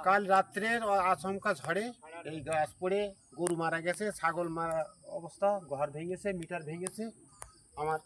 কাল রাত্রের আচমকা ঝড়ে এই গাছ পড়ে গরু মারা গেছে, ছাগল মারা অবস্থা, ঘর ভেঙেছে, মিটার ভেঙেছে। আমার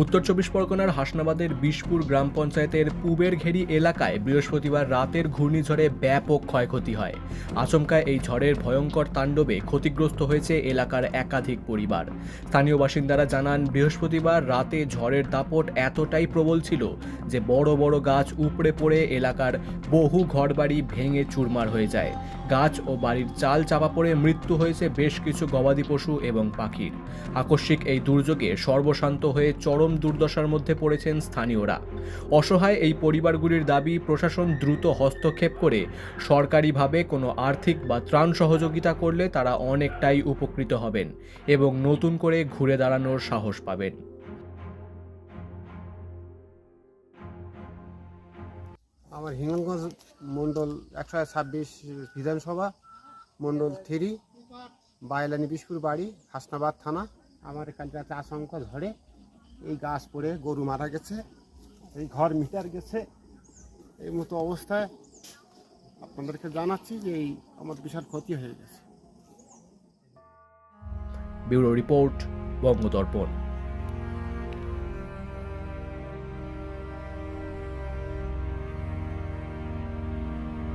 উত্তর চব্বিশ পরগনার হাসনাবাদের বিশপুর গ্রাম পঞ্চায়েতের পুবের ঘেরি এলাকায় বৃহস্পতিবার রাতের ঘূর্ণিঝড়ে ব্যাপক ক্ষয়ক্ষতি হয়। আচমকা এই ঝড়ের ভয়ঙ্কর তাণ্ডবে ক্ষতিগ্রস্ত হয়েছে এলাকার একাধিক পরিবার। স্থানীয় বাসিন্দারা জানান, বৃহস্পতিবার রাতে ঝড়ের দাপট এতটাই প্রবল ছিল যে বড় বড় গাছ উপড়ে পড়ে এলাকার বহু ঘরবাড়ি ভেঙে চুরমার হয়ে যায়। গাছ ও বাড়ির চাল চাপা পড়ে মৃত্যু হয়েছে বেশ কিছু গবাদি পশু এবং পাখির। আকস্মিক এই দুর্যোগে সর্বশান্ত হয়ে চরম দুর্দশার মধ্যে পড়েছেন স্থানীয়রা। অসহায় এই পরিবারগুলির দাবি, প্রশাসন দ্রুত হস্তক্ষেপ করে সরকারিভাবে কোনো আর্থিক বা ত্রাণ সহযোগিতা করলে তারা অনেকটাই উপকৃত হবেন এবং নতুন করে ঘুরে দাঁড়ানোর সাহস পাবেন। আমার হিঙ্গলগঞ্জ মণ্ডল 126 বিধানসভা মণ্ডল 3 বায়লানি বিশপুর বাড়ি, হাসনাবাদ থানা। আমার কাল রাতে আচমকা ঝড়ে এই গাছ পড়ে গরু মারা গেছে, এই ঘর মিটার গেছে। এই মতো অবস্থায় আপনাদেরকে জানাচ্ছি যে এই আমার বিশাল ক্ষতি হয়ে গেছে। Bureau report, বঙ্গদর্পণ।